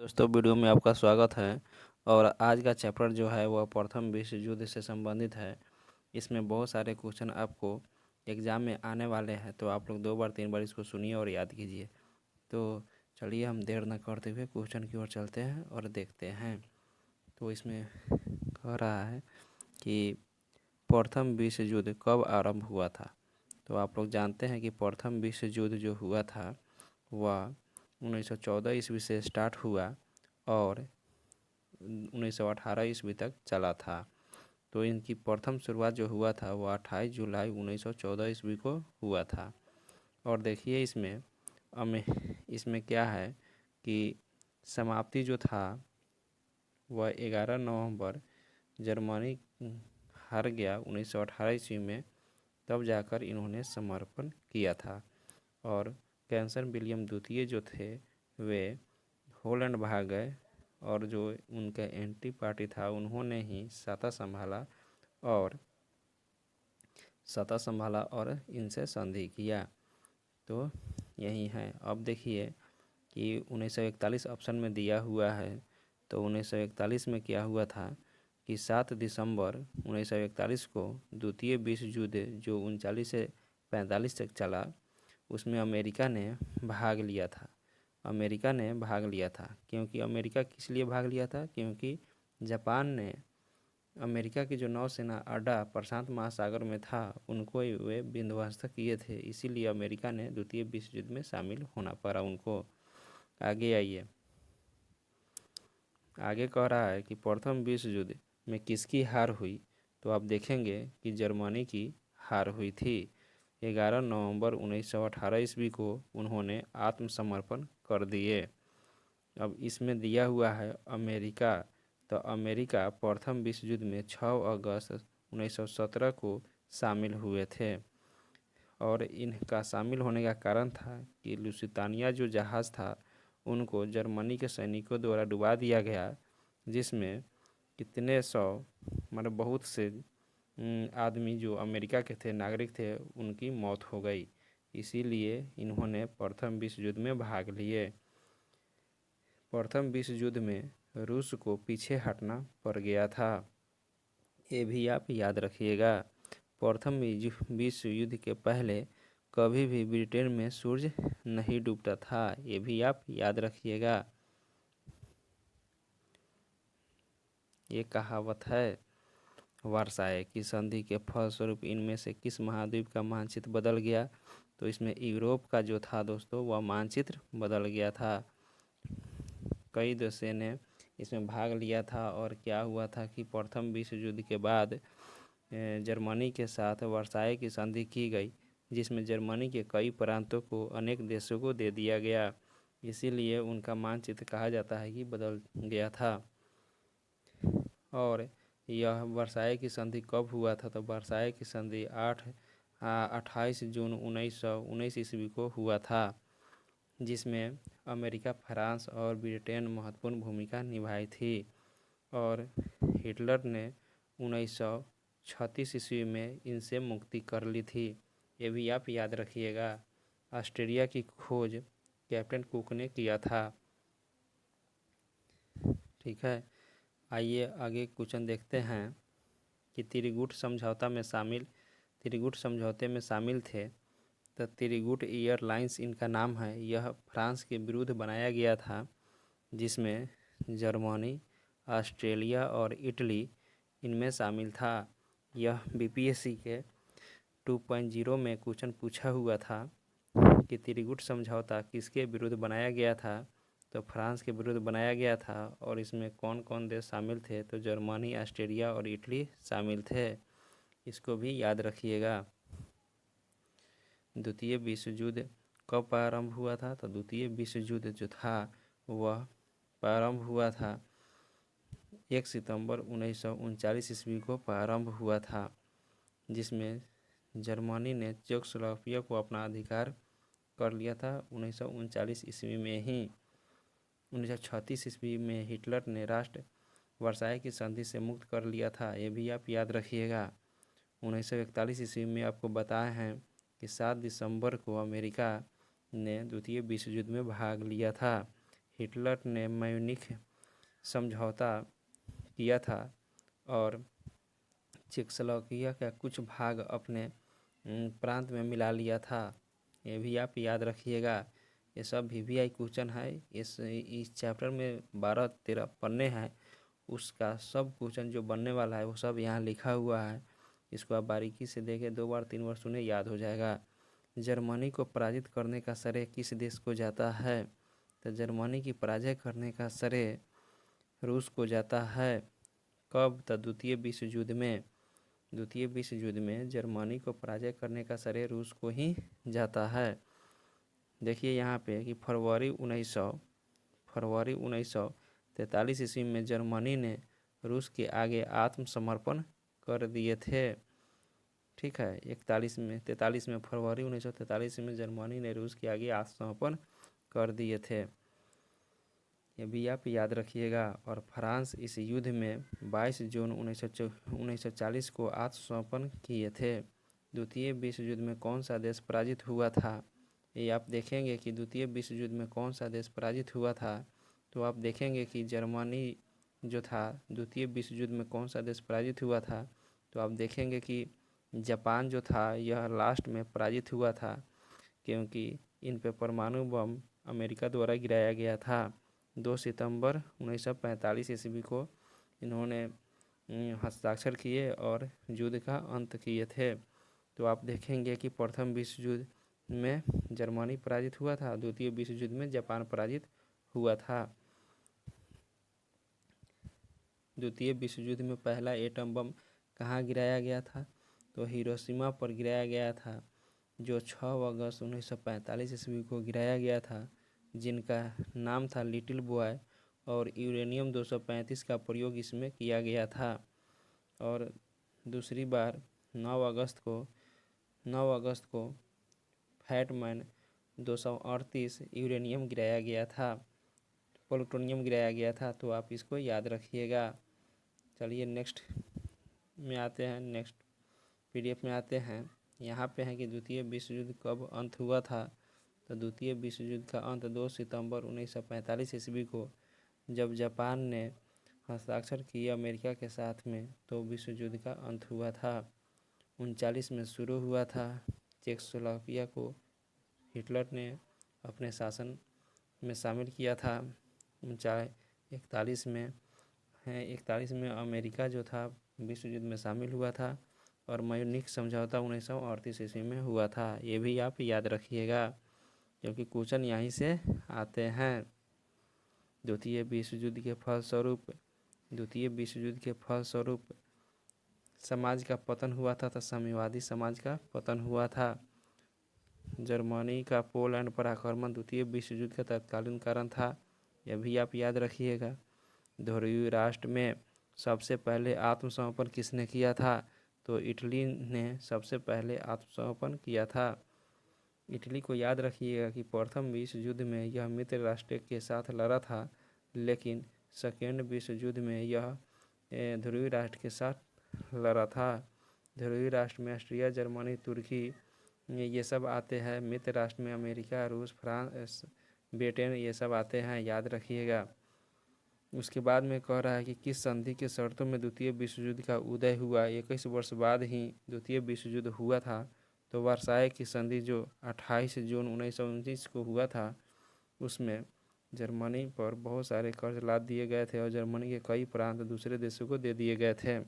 दोस्तों वीडियो में आपका स्वागत है। और आज का चैप्टर जो है वह प्रथम विश्व युद्ध से संबंधित है। इसमें बहुत सारे क्वेश्चन आपको एग्ज़ाम में आने वाले हैं, तो आप लोग 2 बार 3 बार इसको सुनिए और याद कीजिए। तो चलिए हम देर न करते हुए क्वेश्चन की ओर चलते हैं और देखते हैं। तो इसमें कह रहा है कि प्रथम विश्व युद्ध कब आरंभ हुआ था। तो आप लोग जानते हैं कि प्रथम विश्व युद्ध जो हुआ था वह 1914 ईस्वी से स्टार्ट हुआ और 1918 ईस्वी तक चला था। तो इनकी प्रथम शुरुआत जो हुआ था वह 28 जुलाई 1914 ईस्वी को हुआ था। और देखिए इसमें क्या है कि समाप्ति जो था वह 11 नवंबर जर्मनी हार गया 1918 ईस्वी में, तब जाकर इन्होंने समर्पण किया था। और कैंसर विलियम द्वितीय जो थे वे हॉलैंड भाग गए और जो उनका एंटी पार्टी था उन्होंने ही सत्ता संभाला और इनसे संधि किया। तो यही है। अब देखिए कि 1941 ऑप्शन में दिया हुआ है। तो 1941 में क्या हुआ था कि 7 दिसंबर 1941 को द्वितीय विश्व युद्ध जो 39 से 45 तक चला, उसमें अमेरिका ने भाग लिया था। क्योंकि अमेरिका किस लिए भाग लिया था? क्योंकि जापान ने अमेरिका की जो नौसेना अड्डा प्रशांत महासागर में था उनको वे विध्वस्त किए थे, इसीलिए अमेरिका ने द्वितीय विश्व युद्ध में शामिल होना पड़ा उनको। आगे आइए, आगे कह रहा है कि प्रथम विश्व युद्ध में किसकी हार हुई। तो आप देखेंगे कि जर्मनी की हार हुई थी। 11 नवंबर 1918 ईस्वी को उन्होंने आत्मसमर्पण कर दिए। अब इसमें दिया हुआ है अमेरिका। तो अमेरिका प्रथम विश्व युद्ध में 6 अगस्त 1917 को शामिल हुए थे। और इनका शामिल होने का कारण था कि लुसितानिया जो जहाज़ था उनको जर्मनी के सैनिकों द्वारा डुबा दिया गया, जिसमें कितने सौ मतलब बहुत से आदमी जो अमेरिका के थे, नागरिक थे, उनकी मौत हो गई। इसीलिए इन्होंने प्रथम विश्व युद्ध में भाग लिए। प्रथम विश्व युद्ध में रूस को पीछे हटना पड़ गया था, ये भी आप याद रखिएगा। प्रथम विश्व युद्ध के पहले कभी भी ब्रिटेन में सूरज नहीं डूबता था, ये भी आप याद रखिएगा। ये कहावत है। वर्साय की संधि के फलस्वरूप इनमें से किस महाद्वीप का मानचित्र बदल गया? तो इसमें यूरोप का जो था दोस्तों वह मानचित्र बदल गया था। कई देशों ने इसमें भाग लिया था और क्या हुआ था कि प्रथम विश्व युद्ध के बाद जर्मनी के साथ वर्साय की संधि की गई, जिसमें जर्मनी के कई प्रांतों को अनेक देशों को दे दिया गया। इसीलिए उनका मानचित्र कहा जाता है कि बदल गया था। और यह वर्साय की संधि कब हुआ था? तो वर्साय की संधि 28 जून 1919 ईस्वी को हुआ था, जिसमें अमेरिका, फ्रांस और ब्रिटेन महत्वपूर्ण भूमिका निभाई थी। और हिटलर ने 1936 ईस्वी में इनसे मुक्ति कर ली थी, ये भी आप याद रखिएगा। ऑस्ट्रेलिया की खोज कैप्टन कुक ने किया था। ठीक है, आइए आगे क्वेश्चन देखते हैं कि त्रिगुट समझौते में शामिल थे। तो त्रिगुट एयरलाइंस इनका नाम है। यह फ्रांस के विरुद्ध बनाया गया था, जिसमें जर्मनी, ऑस्ट्रेलिया और इटली इनमें शामिल था। यह बीपीएससी के 2.0 में क्वेश्चन पूछा हुआ था कि त्रिगुट समझौता किसके विरुद्ध बनाया गया था। तो फ्रांस के विरुद्ध बनाया गया था। और इसमें कौन कौन देश शामिल थे? तो जर्मनी, ऑस्ट्रेलिया और इटली शामिल थे, इसको भी याद रखिएगा। द्वितीय विश्व युद्ध कब प्रारंभ हुआ था? तो द्वितीय विश्व युद्ध जो था वह प्रारंभ हुआ था 1 सितंबर 1939 ईस्वी को प्रारंभ हुआ था, जिसमें जर्मनी ने चेकोस्लोवाकिया को अपना अधिकार कर लिया था 1939 ईस्वी में ही। 1936 ईस्वी में हिटलर ने राष्ट्र वर्साय की संधि से मुक्त कर लिया था, ये भी आप याद रखिएगा। 1941 ईस्वी में आपको बताए हैं कि 7 दिसंबर को अमेरिका ने द्वितीय विश्व युद्ध में भाग लिया था। हिटलर ने म्यूनिख समझौता किया था और चेकोस्लोवाकिया का कुछ भाग अपने प्रांत में मिला लिया था। ये भी आप याद रखिएगा। ये सब VVI क्वेश्चन है। इस चैप्टर में 12-13 पन्ने हैं, उसका सब क्वेश्चन जो बनने वाला है वो सब यहाँ लिखा हुआ है। इसको आप बारीकी से देखें, 2 बार 3 बार सुने, याद हो जाएगा। जर्मनी को पराजित करने का श्रेय किस देश को जाता है? तो जर्मनी की पराजय करने का श्रेय रूस को जाता है। कब? तो द्वितीय विश्व युद्ध में। द्वितीय विश्व युद्ध में जर्मनी को पराजय करने का श्रेय रूस को ही जाता है। देखिए यहाँ पे कि फरवरी 1943 ईस्वी में जर्मनी ने रूस के आगे आत्मसमर्पण कर दिए थे। ठीक है, 43 में फरवरी 1943 में जर्मनी ने रूस के आगे आत्मसमर्पण कर दिए थे। ये भी आप याद रखिएगा। और फ्रांस इस युद्ध में 22 जून 1940 को आत्मसमर्पण किए थे। द्वितीय विश्व युद्ध में कौन सा देश पराजित हुआ था? ये आप देखेंगे कि द्वितीय विश्व युद्ध में कौन सा देश पराजित हुआ था, तो आप देखेंगे कि जर्मनी जो था। द्वितीय विश्व युद्ध में कौन सा देश पराजित हुआ था, तो आप देखेंगे कि जापान जो था यह लास्ट में पराजित हुआ था, क्योंकि इन पे परमाणु बम अमेरिका द्वारा गिराया गया था। 2 सितंबर 1945 ईस्वी को इन्होंने हस्ताक्षर किए और युद्ध का अंत किए थे। तो आप देखेंगे कि प्रथम विश्व युद्ध में जर्मनी पराजित हुआ था, द्वितीय विश्व युद्ध में जापान पराजित हुआ था। द्वितीय विश्व युद्ध में पहला एटम बम कहाँ गिराया गया था? तो हिरोशिमा पर गिराया गया था, जो 6 अगस्त 1945 ईस्वी को गिराया गया था, जिनका नाम था लिटिल बॉय, और यूरेनियम 235 का प्रयोग इसमें किया गया था। और दूसरी बार 9 अगस्त को फैटमैन 238 यूरेनियम गिराया गया था, प्लूटोनियम गिराया गया था। तो आप इसको याद रखिएगा। चलिए नेक्स्ट में आते हैं, नेक्स्ट PDF में आते हैं। यहाँ पे है कि द्वितीय विश्व युद्ध कब अंत हुआ था? तो द्वितीय विश्व युद्ध का अंत 2 सितंबर 1945 ईस्वी को, जब जापान ने हस्ताक्षर किए अमेरिका के साथ में, तो विश्व युद्ध का अंत हुआ था। 39 में शुरू हुआ था। चेकोस्लोवाकिया को हिटलर ने अपने शासन में शामिल किया था। 41 में अमेरिका जो था विश्व युद्ध में शामिल हुआ था, और म्यूनिख समझौता 1938 ईस्वी में हुआ था। ये भी आप याद रखिएगा, क्योंकि क्वेश्चन यहीं से आते हैं। द्वितीय विश्व युद्ध के फलस्वरूप समाज का पतन हुआ था, तो साम्यवादी समाज का पतन हुआ था। जर्मनी का पोलैंड पर आक्रमण द्वितीय विश्व युद्ध का तत्कालीन कारण था। यह भी आप याद रखिएगा। ध्रुवीय राष्ट्र में सबसे पहले आत्मसमर्पण किसने किया था? तो इटली ने सबसे पहले आत्मसमर्पण किया था। इटली को याद रखिएगा कि प्रथम विश्व युद्ध में यह मित्र राष्ट्र के साथ लड़ा था, लेकिन सेकेंड विश्व युद्ध में यह ध्रुवीय राष्ट्र के साथ लड़ा था। ध्रुवीय राष्ट्र में ऑस्ट्रिया, जर्मनी, तुर्की ये सब आते हैं। मित्र राष्ट्र में अमेरिका, रूस, फ्रांस, ब्रिटेन ये सब आते हैं, याद रखिएगा। उसके बाद में कह रहा है कि किस संधि के शर्तों में द्वितीय विश्व युद्ध का उदय हुआ? 21 वर्ष बाद ही द्वितीय विश्व युद्ध हुआ था। तो वर्साय की संधि जो 28 जून 1919 को हुआ था, उसमें जर्मनी पर बहुत सारे कर्ज लाद दिए गए थे और जर्मनी के कई प्रांत दूसरे देशों को दे दिए गए थे।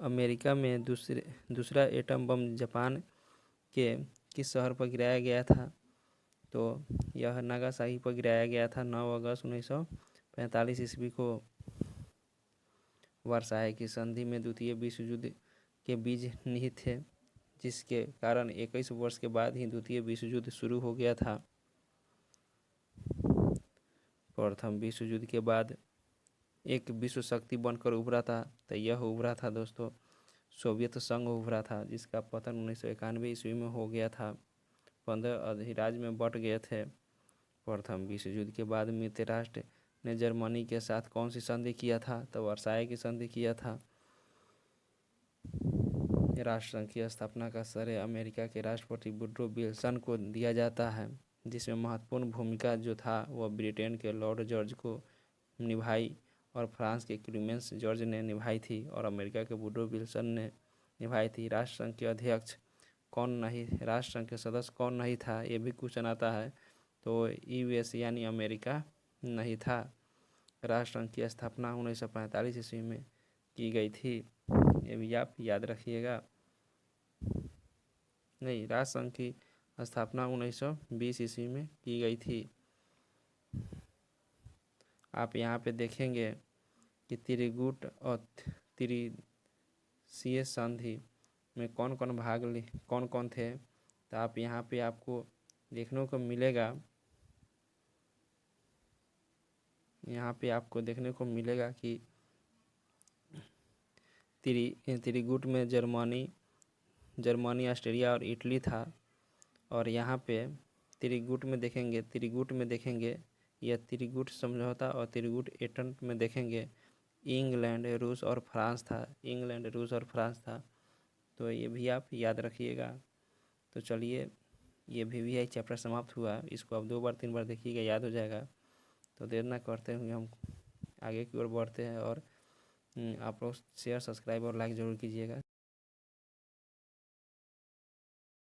अमेरिका में दूसरा एटम बम जापान के किस शहर पर गिराया गया था? तो यह नागासाकी पर गिराया गया था 9 अगस्त 1945 ईस्वी को। वर्साय की संधि में द्वितीय विश्व युद्ध के बीज निहित थे, जिसके कारण 21 वर्ष के बाद ही द्वितीय विश्व युद्ध शुरू हो गया था। प्रथम विश्व युद्ध के बाद एक विश्व शक्ति बनकर उभरा था, तो यह उभरा था दोस्तों सोवियत संघ उभरा था, जिसका पतन 1991 ईस्वी में हो गया था। 15 अधिराज्य में बट गए थे। प्रथम विश्व युद्ध के बाद मित्र राष्ट्र ने जर्मनी के साथ कौन सी संधि किया था? तो वर्साय की संधि किया था। राष्ट्र संघ की स्थापना का श्रेय अमेरिका के राष्ट्रपति वुडरो विल्सन को दिया जाता है। जिसमें महत्वपूर्ण भूमिका जो था वह ब्रिटेन के लॉर्ड जॉर्ज को निभाई और फ्रांस के क्लीमेंस जॉर्ज ने निभाई थी और अमेरिका के वुडरो विल्सन ने निभाई थी। राष्ट्रसंघ के अध्यक्ष कौन नहीं, राष्ट्रसंघ के सदस्य कौन नहीं था, ये भी क्वेश्चन आता है। तो यूएस यानी अमेरिका नहीं था। राष्ट्रसंघ की स्थापना 1945 ईस्वी में की गई थी, ये भी आप याद रखिएगा। नहीं, राष्ट्रसंघ की स्थापना 1920 ईस्वी में की गई थी। आप यहाँ पे देखेंगे कि त्रिगुट और त्रिसीय संधि में कौन कौन थे, तो आप यहाँ पे आपको देखने को मिलेगा, कि त्रिगुट में जर्मनी, ऑस्ट्रिया और इटली था। और यहाँ पे त्रिगुट में देखेंगे यह त्रिगुट समझौता और त्रिगुट एटेंट में देखेंगे इंग्लैंड, रूस और फ्रांस था। तो ये भी आप याद रखिएगा। तो चलिए, ये VVI चैप्टर समाप्त हुआ। इसको आप 2 बार 3 बार देखिएगा, याद हो जाएगा। तो देर ना करते हुए हम आगे की ओर बढ़ते हैं और आप लोग शेयर, सब्सक्राइब और लाइक ज़रूर कीजिएगा।